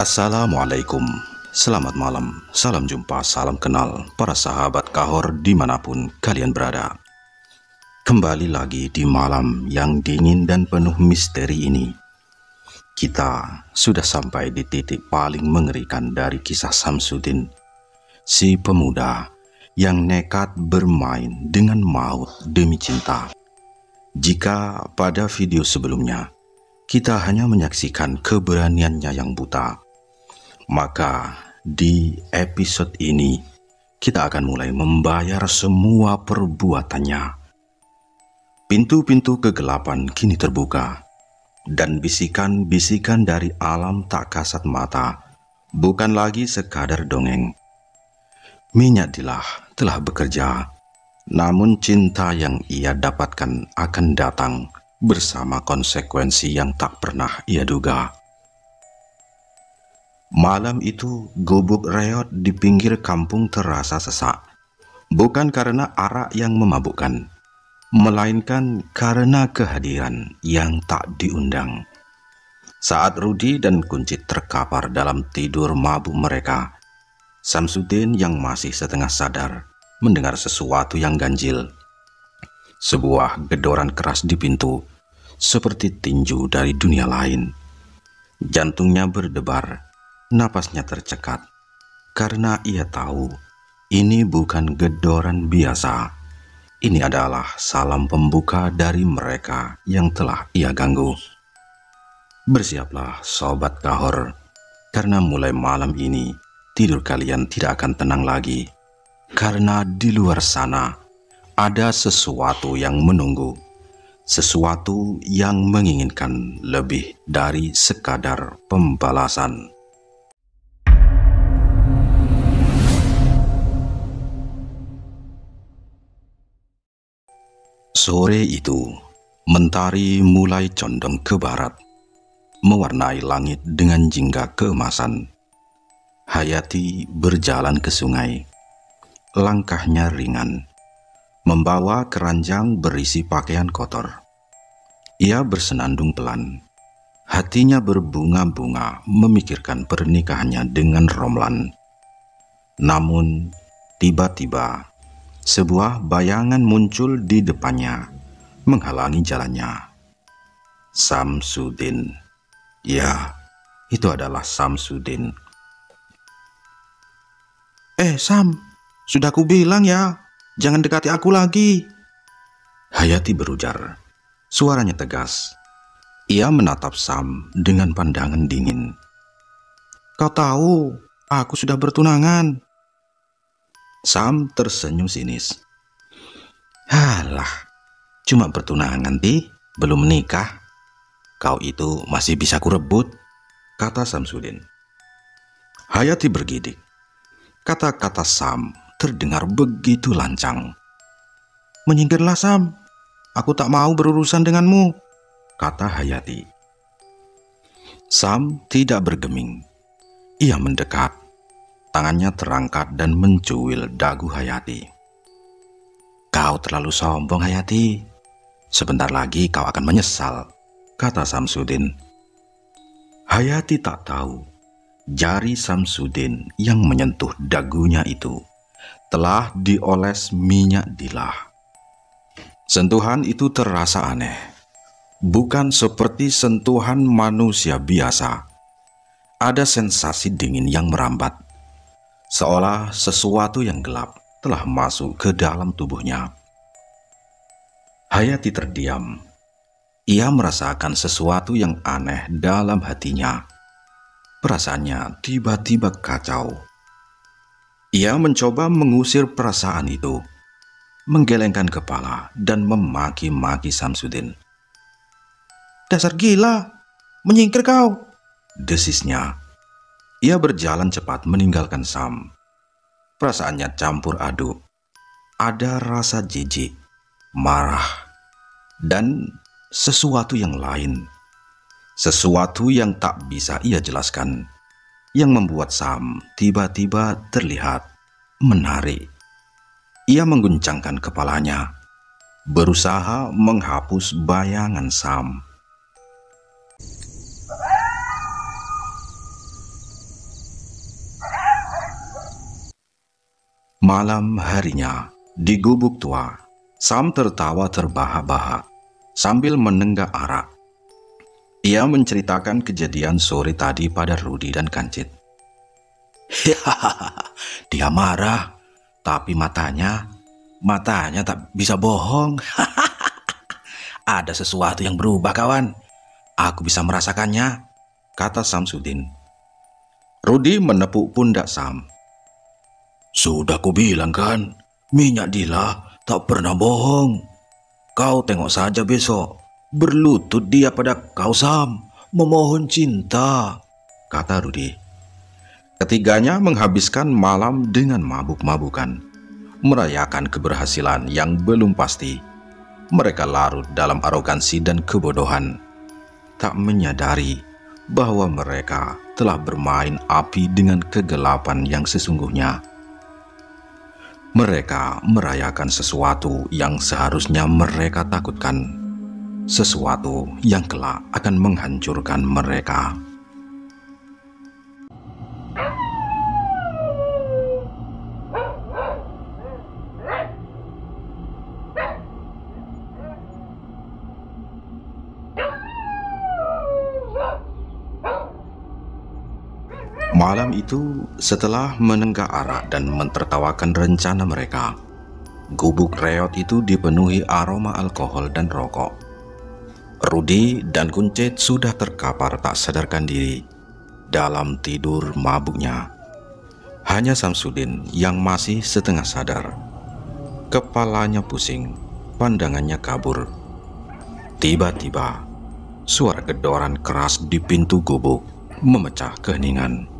Assalamualaikum, selamat malam, salam jumpa, salam kenal para sahabat Kahor dimanapun kalian berada. Kembali lagi di malam yang dingin dan penuh misteri ini. Kita sudah sampai di titik paling mengerikan dari kisah Samsudin, si pemuda yang nekat bermain dengan maut demi cinta. Jika pada video sebelumnya kita hanya menyaksikan keberaniannya yang buta, maka di episode ini kita akan mulai membayar semua perbuatannya. Pintu-pintu kegelapan kini terbuka, dan bisikan-bisikan dari alam tak kasat mata bukan lagi sekadar dongeng. Minyak Dilah telah bekerja, namun cinta yang ia dapatkan akan datang bersama konsekuensi yang tak pernah ia duga. Malam itu gubuk reot di pinggir kampung terasa sesak, bukan karena arak yang memabukkan, melainkan karena kehadiran yang tak diundang. Saat Rudi dan Kuncit terkapar dalam tidur mabuk mereka, Samsudin yang masih setengah sadar mendengar sesuatu yang ganjil. Sebuah gedoran keras di pintu, seperti tinju dari dunia lain. Jantungnya berdebar, napasnya tercekat, karena ia tahu ini bukan gedoran biasa. Ini adalah salam pembuka dari mereka yang telah ia ganggu. Bersiaplah sobat Kahor, karena mulai malam ini tidur kalian tidak akan tenang lagi, karena di luar sana ada sesuatu yang menunggu, sesuatu yang menginginkan lebih dari sekadar pembalasan. Sore itu, mentari mulai condong ke barat, mewarnai langit dengan jingga keemasan. Hayati berjalan ke sungai. Langkahnya ringan, membawa keranjang berisi pakaian kotor. Ia bersenandung pelan. Hatinya berbunga-bunga memikirkan pernikahannya dengan Romlan. Namun, tiba-tiba sebuah bayangan muncul di depannya, menghalangi jalannya. Samsudin. Ya, itu adalah Samsudin. Sam, sudah ku bilang ya, jangan dekati aku lagi. Hayati berujar, suaranya tegas. Ia menatap Sam dengan pandangan dingin. Kau tahu, aku sudah bertunangan. Sam tersenyum sinis. Halah, cuma bertunangan belum menikah. Kau itu masih bisa kurebut, kata Samsudin. Hayati bergidik. Kata-kata Sam terdengar begitu lancang. Menyingkirlah Sam, aku tak mau berurusan denganmu, kata Hayati. Sam tidak bergeming. Ia mendekat. Tangannya terangkat dan mencuil dagu Hayati. Kau terlalu sombong, Hayati. Sebentar lagi kau akan menyesal, kata Samsudin. Hayati tak tahu, jari Samsudin yang menyentuh dagunya itu telah dioles minyak Dilah. Sentuhan itu terasa aneh, bukan seperti sentuhan manusia biasa. Ada sensasi dingin yang merambat, seolah sesuatu yang gelap telah masuk ke dalam tubuhnya. Hayati terdiam. Ia merasakan sesuatu yang aneh dalam hatinya. Perasaannya tiba-tiba kacau. Ia mencoba mengusir perasaan itu, menggelengkan kepala dan memaki-maki Samsudin. Dasar gila, menyingkir kau, desisnya. Ia berjalan cepat meninggalkan Sam. Perasaannya campur aduk. Ada rasa jijik, marah, dan sesuatu yang lain. Sesuatu yang tak bisa ia jelaskan, yang membuat Sam tiba-tiba terlihat menarik. Ia mengguncangkan kepalanya, berusaha menghapus bayangan Sam. Malam harinya, di gubuk tua, Sam tertawa terbahak-bahak sambil menenggak arak. Ia menceritakan kejadian sore tadi pada Rudi dan Kancit. Dia marah, tapi matanya tak bisa bohong. Ada sesuatu yang berubah, kawan. Aku bisa merasakannya, kata Samsudin. Rudi menepuk pundak Sam. Sudah kubilang kan, minyak Dila tak pernah bohong. Kau tengok saja besok, berlutut dia pada kau Sam, memohon cinta, kata Rudi. Ketiganya menghabiskan malam dengan mabuk-mabukan, merayakan keberhasilan yang belum pasti. Mereka larut dalam arogansi dan kebodohan, tak menyadari bahwa mereka telah bermain api dengan kegelapan yang sesungguhnya. Mereka merayakan sesuatu yang seharusnya mereka takutkan, sesuatu yang kelak akan menghancurkan mereka. Malam itu, setelah menenggak arak dan mentertawakan rencana mereka, gubuk reot itu dipenuhi aroma alkohol dan rokok. Rudi dan Kuncit sudah terkapar tak sadarkan diri dalam tidur mabuknya. Hanya Samsudin yang masih setengah sadar. Kepalanya pusing, pandangannya kabur. Tiba-tiba, suara gedoran keras di pintu gubuk memecah keheningan.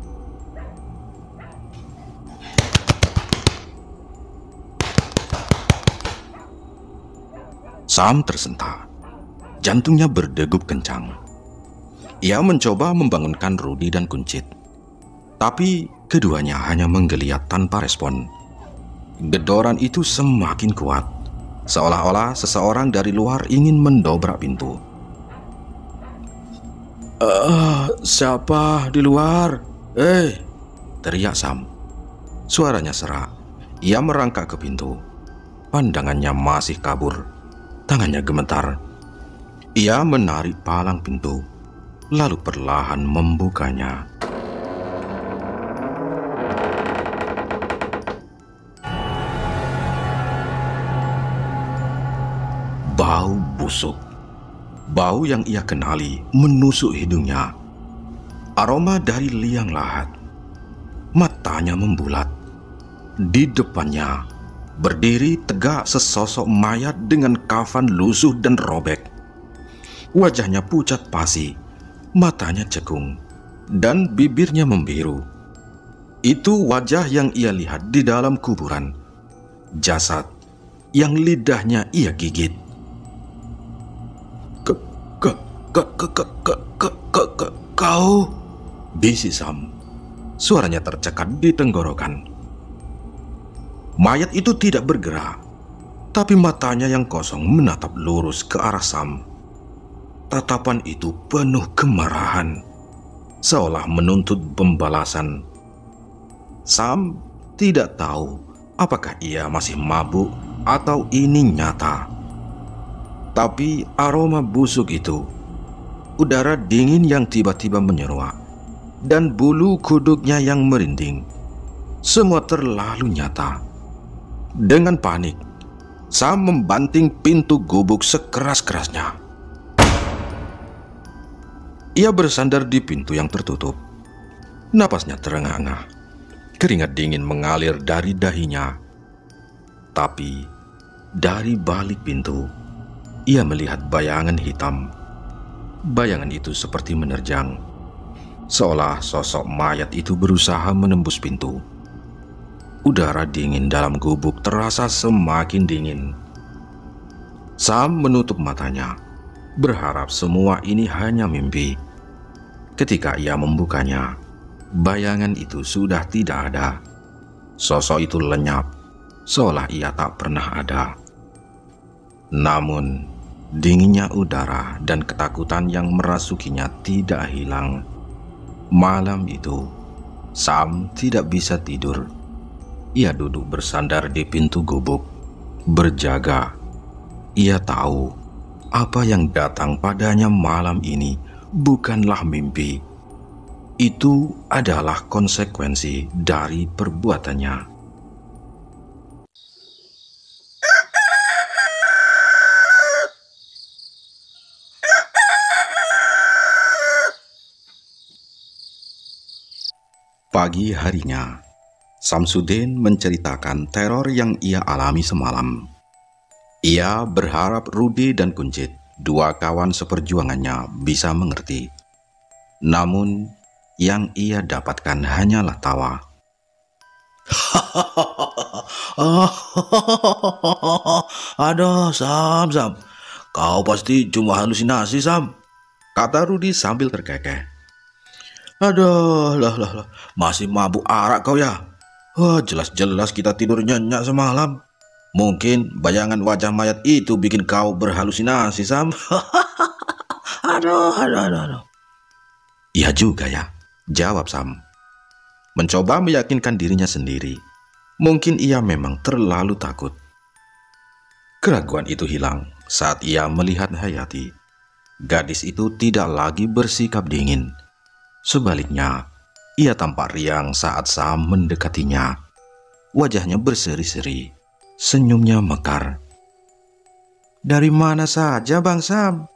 Sam tersentak, jantungnya berdegup kencang. Ia mencoba membangunkan Rudi dan Kuncit, tapi keduanya hanya menggeliat tanpa respon. Gedoran itu semakin kuat, seolah-olah seseorang dari luar ingin mendobrak pintu. Siapa di luar? Teriak Sam. Suaranya serak. Ia merangkak ke pintu. Pandangannya masih kabur. Tangannya gemetar. Ia menarik palang pintu, lalu perlahan membukanya. Bau busuk. Bau yang ia kenali menusuk hidungnya. Aroma dari liang lahat. Matanya membulat. Di depannya berdiri tegak sesosok mayat dengan kafan lusuh dan robek. Wajahnya pucat pasi, matanya cekung, dan bibirnya membiru. Itu wajah yang ia lihat di dalam kuburan. Jasad yang lidahnya ia gigit. Kau, bisi Sam. Suaranya tercekat di tenggorokan. Mayat itu tidak bergerak, tapi matanya yang kosong menatap lurus ke arah Sam. Tatapan itu penuh kemarahan, seolah menuntut pembalasan. Sam tidak tahu apakah ia masih mabuk atau ini nyata. Tapi aroma busuk itu, udara dingin yang tiba-tiba menyeruak, dan bulu kuduknya yang merinding, semua terlalu nyata. Dengan panik, Sam membanting pintu gubuk sekeras-kerasnya. Ia bersandar di pintu yang tertutup. Napasnya terengah-engah. Keringat dingin mengalir dari dahinya. Tapi, dari balik pintu, ia melihat bayangan hitam. Bayangan itu seperti menerjang, seolah sosok mayat itu berusaha menembus pintu. Udara dingin dalam gubuk terasa semakin dingin. Sam menutup matanya, berharap semua ini hanya mimpi. Ketika ia membukanya, bayangan itu sudah tidak ada. Sosok itu lenyap, seolah ia tak pernah ada. Namun, dinginnya udara dan ketakutan yang merasukinya tidak hilang. Malam itu, Sam tidak bisa tidur. Ia duduk bersandar di pintu gubuk, berjaga. Ia tahu apa yang datang padanya malam ini bukanlah mimpi. Itu adalah konsekuensi dari perbuatannya. Pagi harinya, Samsudin menceritakan teror yang ia alami semalam. Ia berharap Rudi dan Kuncit, dua kawan seperjuangannya, bisa mengerti. Namun, yang ia dapatkan hanyalah tawa. Aduh, Sam. Kau pasti cuma halusinasi, Sam. Kata Rudi sambil terkekeh. Aduh, lah. Masih mabuk arak kau ya? Wah, jelas-jelas kita tidur nyenyak semalam. Mungkin bayangan wajah mayat itu bikin kau berhalusinasi, Sam. Aduh. Iya juga ya, jawab Sam. Mencoba meyakinkan dirinya sendiri. Mungkin ia memang terlalu takut. Keraguan itu hilang saat ia melihat Hayati. Gadis itu tidak lagi bersikap dingin. Sebaliknya, ia tampak riang saat Sam mendekatinya. Wajahnya berseri-seri, senyumnya mekar. Dari mana saja, Bang Sam?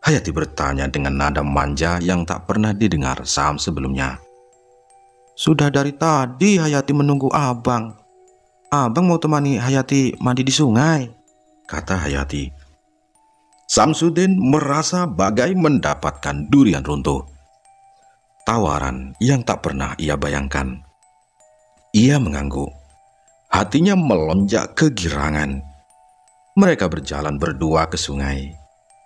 Hayati bertanya dengan nada manja yang tak pernah didengar Sam sebelumnya. Sudah dari tadi Hayati menunggu abang. Abang mau temani Hayati mandi di sungai, kata Hayati. Samsudin merasa bagai mendapatkan durian runtuh. Tawaran yang tak pernah ia bayangkan. Ia mengangguk. Hatinya melonjak kegirangan. Mereka berjalan berdua ke sungai.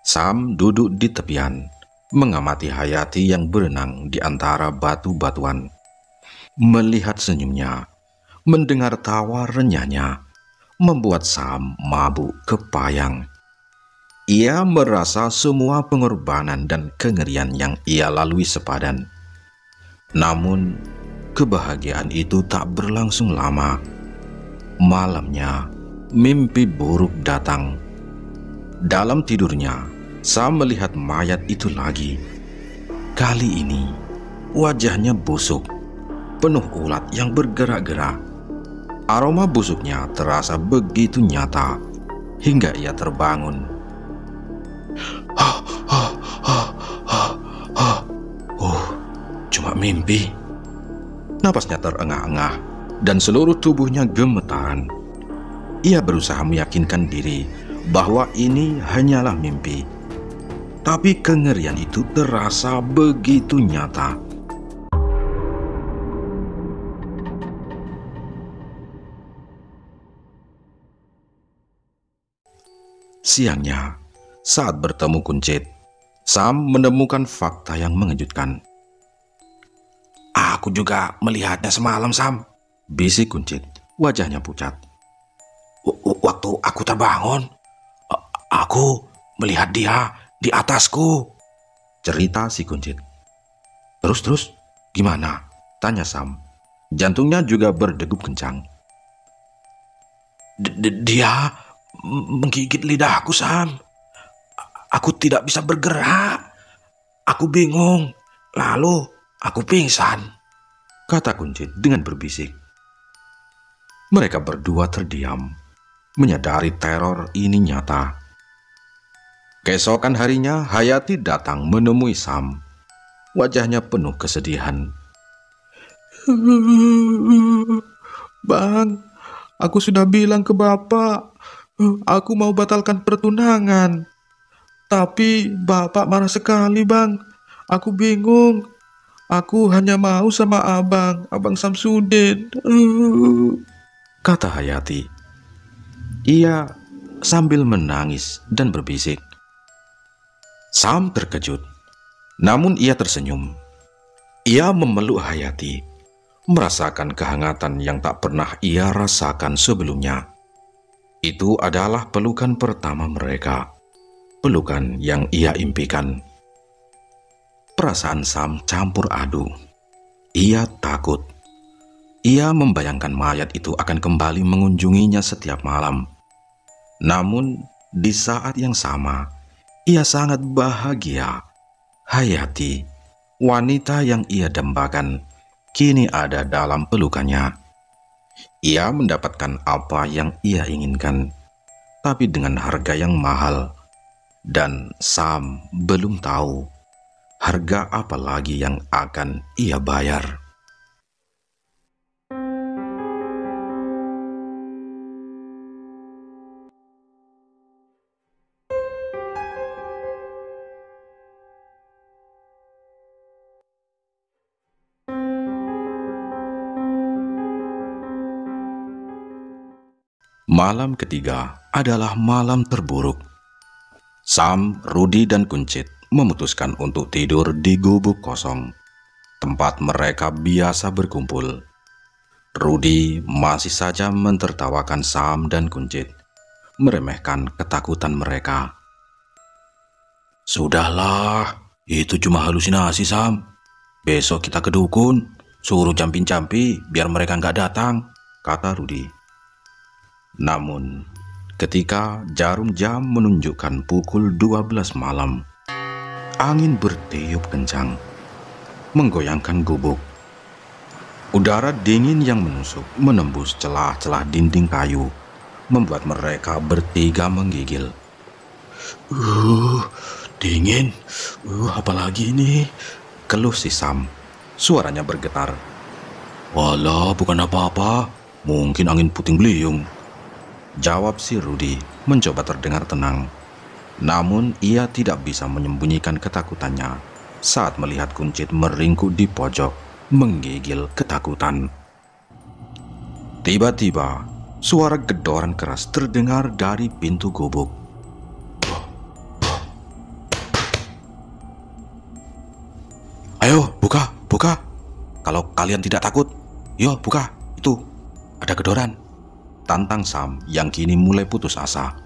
Sam duduk di tepian, mengamati Hayati yang berenang di antara batu-batuan. Melihat senyumnya, mendengar tawa renyahnya, membuat Sam mabuk kepayang. Ia merasa semua pengorbanan dan kengerian yang ia lalui sepadan. Namun, kebahagiaan itu tak berlangsung lama. Malamnya, mimpi buruk datang. Dalam tidurnya, Sam melihat mayat itu lagi. Kali ini, wajahnya busuk, penuh ulat yang bergerak-gerak. Aroma busuknya terasa begitu nyata, hingga ia terbangun. Cuma mimpi. Napasnya terengah-engah dan seluruh tubuhnya gemetaran. Ia berusaha meyakinkan diri bahwa ini hanyalah mimpi. Tapi kengerian itu terasa begitu nyata. Siangnya, saat bertemu Kuncit, Sam menemukan fakta yang mengejutkan. Aku juga melihatnya semalam, Sam, bisik Kuncit, wajahnya pucat. Waktu aku terbangun, aku melihat dia di atasku, cerita si Kuncit. Terus, gimana? Tanya Sam. Jantungnya juga berdegup kencang. Dia menggigit lidahku, Sam. Aku tidak bisa bergerak. Aku bingung. Lalu aku pingsan, kata Kuncit dengan berbisik. Mereka berdua terdiam, menyadari teror ini nyata. Keesokan harinya, Hayati datang menemui Sam. Wajahnya penuh kesedihan. Bang, aku sudah bilang ke Bapak, aku mau batalkan pertunangan. Tapi Bapak marah sekali, Bang. Aku bingung. Aku hanya mau sama Abang Samsudin, kata Hayati. Ia sambil menangis dan berbisik. Sam terkejut, namun ia tersenyum. Ia memeluk Hayati, merasakan kehangatan yang tak pernah ia rasakan sebelumnya. Itu adalah pelukan pertama mereka, pelukan yang ia impikan. Perasaan Sam campur aduk. Ia takut, Ia membayangkan mayat itu akan kembali mengunjunginya setiap malam. Namun, di saat yang sama, ia sangat bahagia. Hayati, wanita yang ia dambakan, kini ada dalam pelukannya. Ia mendapatkan apa yang ia inginkan, tapi dengan harga yang mahal. Dan Sam belum tahu harga apa lagi yang akan ia bayar. Malam ketiga adalah malam terburuk. Sam, Rudy, dan Kuncit memutuskan untuk tidur di gubuk kosong, tempat mereka biasa berkumpul. Rudy masih saja mentertawakan Sam dan Kuncit, meremehkan ketakutan mereka. Sudahlah, itu cuma halusinasi, Sam. Besok kita ke dukun, suruh campi-campi biar mereka nggak datang, kata Rudy. Namun, ketika jarum jam menunjukkan pukul 12 malam, angin bertiup kencang, menggoyangkan gubuk. Udara dingin yang menusuk menembus celah-celah dinding kayu, membuat mereka bertiga menggigil. Dingin. Apalagi ini? Keluh si Sam. Suaranya bergetar. Walah, bukan apa-apa. Mungkin angin puting beliung, jawab si Rudy, mencoba terdengar tenang. Namun ia tidak bisa menyembunyikan ketakutannya saat melihat Kuncit meringkuk di pojok, menggigil ketakutan. Tiba-tiba, suara gedoran keras terdengar dari pintu gubuk. Ayo, buka. Kalau kalian tidak takut, yo buka. Itu, ada gedoran, tantang Sam yang kini mulai putus asa.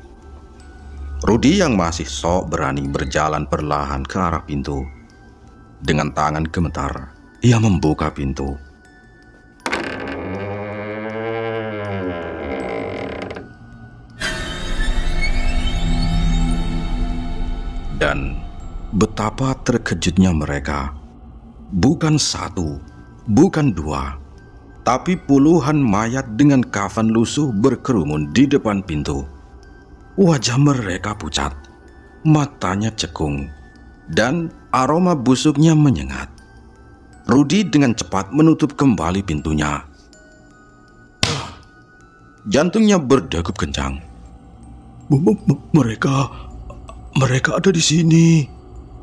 Rudy yang masih sok berani berjalan perlahan ke arah pintu. Dengan tangan gemetar, ia membuka pintu. Dan betapa terkejutnya mereka. Bukan satu, bukan dua, tapi puluhan mayat dengan kafan lusuh berkerumun di depan pintu. Wajah mereka pucat, matanya cekung, dan aroma busuknya menyengat. Rudy dengan cepat menutup kembali pintunya. Jantungnya berdegup kencang. Mereka ada di sini,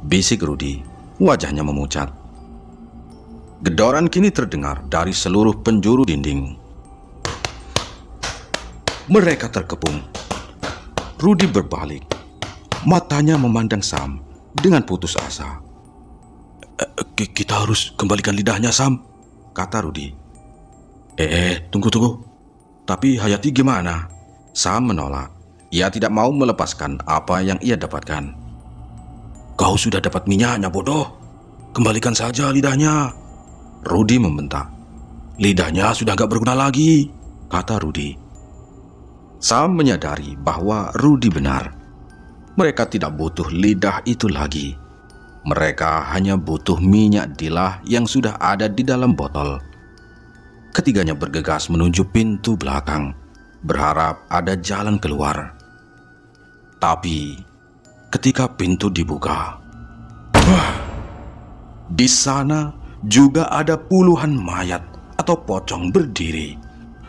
bisik Rudy, wajahnya memucat. Gedoran kini terdengar dari seluruh penjuru dinding. Mereka terkepung. Rudy berbalik, matanya memandang Sam dengan putus asa. Kita harus kembalikan lidahnya, Sam, kata Rudy. Tunggu. Tapi Hayati gimana? Sam menolak. Ia tidak mau melepaskan apa yang ia dapatkan. Kau sudah dapat minyaknya, bodoh. Kembalikan saja lidahnya, Rudy membentak. Lidahnya sudah gak berguna lagi, kata Rudy. Sam menyadari bahwa Rudy benar. Mereka tidak butuh lidah itu lagi. Mereka hanya butuh minyak dilah yang sudah ada di dalam botol. Ketiganya bergegas menuju pintu belakang, berharap ada jalan keluar. Tapi ketika pintu dibuka, di sana juga ada puluhan mayat atau pocong berdiri,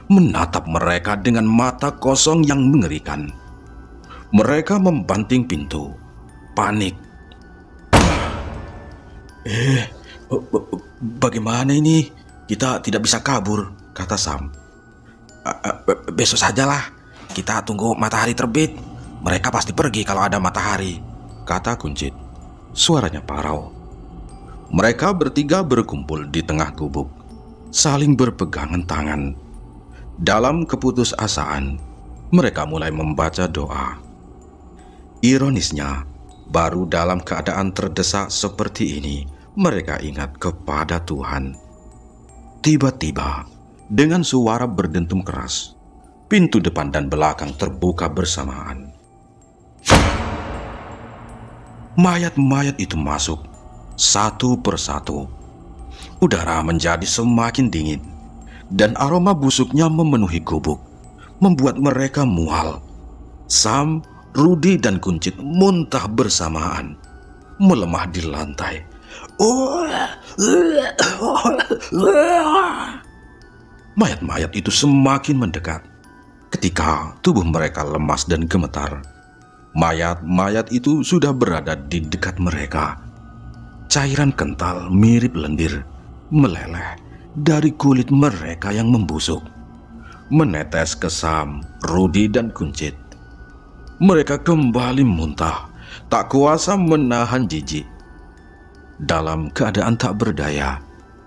menatap mereka dengan mata kosong yang mengerikan. Mereka membanting pintu, panik. Bagaimana ini? Kita tidak bisa kabur, kata Sam. Besok sajalah, kita tunggu matahari terbit. Mereka pasti pergi kalau ada matahari, kata Kuncit. Suaranya parau. Mereka bertiga berkumpul di tengah gubuk, saling berpegangan tangan. Dalam keputusasaan, mereka mulai membaca doa. Ironisnya, baru dalam keadaan terdesak seperti ini, mereka ingat kepada Tuhan. Tiba-tiba, Dengan suara berdentum keras, pintu depan dan belakang terbuka bersamaan. Mayat-mayat itu masuk satu persatu. Udara menjadi semakin dingin dan aroma busuknya memenuhi gubuk, membuat mereka mual. Sam, Rudy, dan Kuncit muntah bersamaan, melemah di lantai. Mayat-mayat itu semakin mendekat. Ketika tubuh mereka lemas dan gemetar, mayat-mayat itu sudah berada di dekat mereka. Cairan kental mirip lendir meleleh dari kulit mereka yang membusuk, menetes ke Sam, Rudy, dan Kuncit. Mereka kembali muntah, tak kuasa menahan jijik. Dalam keadaan tak berdaya,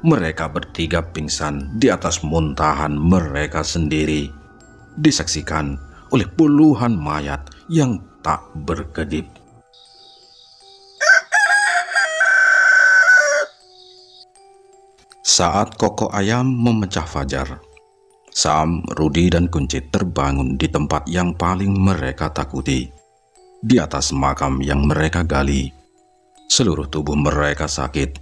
mereka bertiga pingsan di atas muntahan mereka sendiri, disaksikan oleh puluhan mayat yang tak berkedip. Saat kokok ayam memecah fajar, Sam, Rudy, dan Kuncit terbangun di tempat yang paling mereka takuti, di atas makam yang mereka gali. Seluruh tubuh mereka sakit,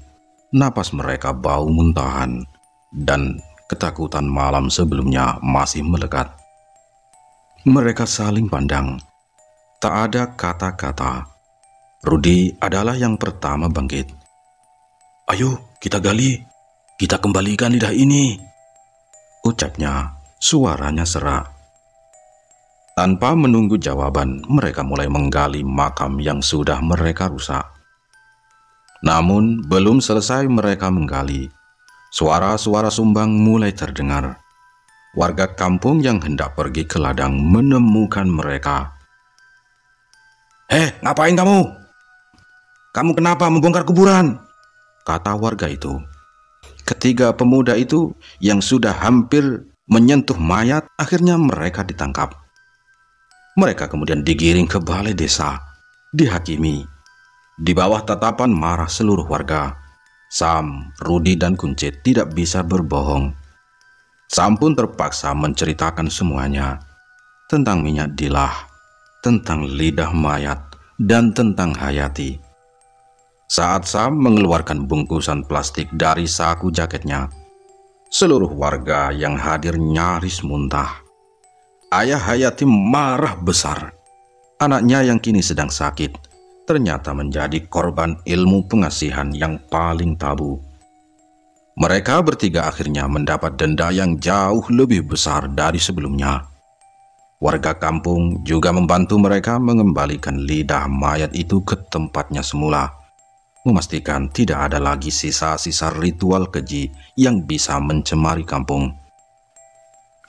napas mereka bau muntahan, dan ketakutan malam sebelumnya masih melekat. Mereka saling pandang. Tak ada kata-kata. Rudy adalah yang pertama bangkit. "Ayo kita gali, kita kembalikan lidah ini," ucapnya, suaranya serak. Tanpa menunggu jawaban, mereka mulai menggali makam yang sudah mereka rusak. Namun belum selesai mereka menggali, suara-suara sumbang mulai terdengar. Warga kampung yang hendak pergi ke ladang menemukan mereka. Ngapain kamu? Kamu kenapa membongkar kuburan?" kata warga itu. Ketiga pemuda itu yang sudah hampir menyentuh mayat, akhirnya mereka ditangkap. Mereka kemudian digiring ke balai desa, dihakimi. Di bawah tatapan marah seluruh warga, Sam, Rudy, dan Kuncit tidak bisa berbohong. Sam pun terpaksa menceritakan semuanya, tentang minyak dilah, tentang lidah mayat, dan tentang Hayati. Saat Sam mengeluarkan bungkusan plastik dari saku jaketnya, seluruh warga yang hadir nyaris muntah. Ayah Hayati marah besar. Anaknya yang kini sedang sakit ternyata menjadi korban ilmu pengasihan yang paling tabu. Mereka bertiga akhirnya mendapat denda yang jauh lebih besar dari sebelumnya. Warga kampung juga membantu mereka mengembalikan lidah mayat itu ke tempatnya semula, memastikan tidak ada lagi sisa-sisa ritual keji yang bisa mencemari kampung.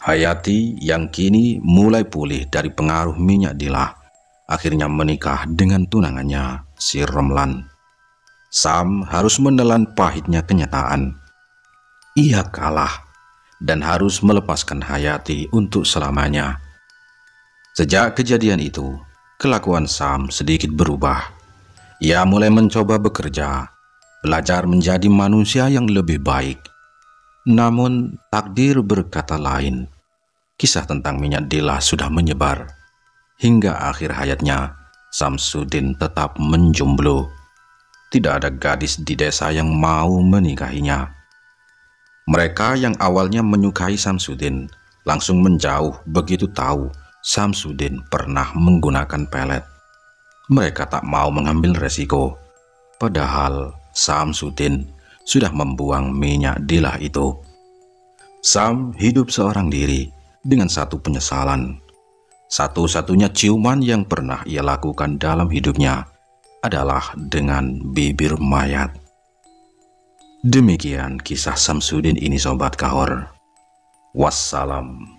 Hayati yang kini mulai pulih dari pengaruh minyak dilah, akhirnya menikah dengan tunangannya, si Romlan. Sam harus menelan pahitnya kenyataan. Ia kalah dan harus melepaskan Hayati untuk selamanya. Sejak kejadian itu, kelakuan Sam sedikit berubah. Ia mulai mencoba bekerja, belajar menjadi manusia yang lebih baik. Namun takdir berkata lain. Kisah tentang minyak dilah sudah menyebar. Hingga akhir hayatnya, Samsudin tetap menjomblo. Tidak ada gadis di desa yang mau menikahinya. Mereka yang awalnya menyukai Samsudin langsung menjauh begitu tahu Samsudin pernah menggunakan pelet. Mereka tak mau mengambil resiko, padahal Samsudin sudah membuang minyak dilah itu. Sam hidup seorang diri dengan satu penyesalan. Satu-satunya ciuman yang pernah ia lakukan dalam hidupnya adalah dengan bibir mayat. Demikian kisah Samsudin ini, Sobat Kahor. Wassalam.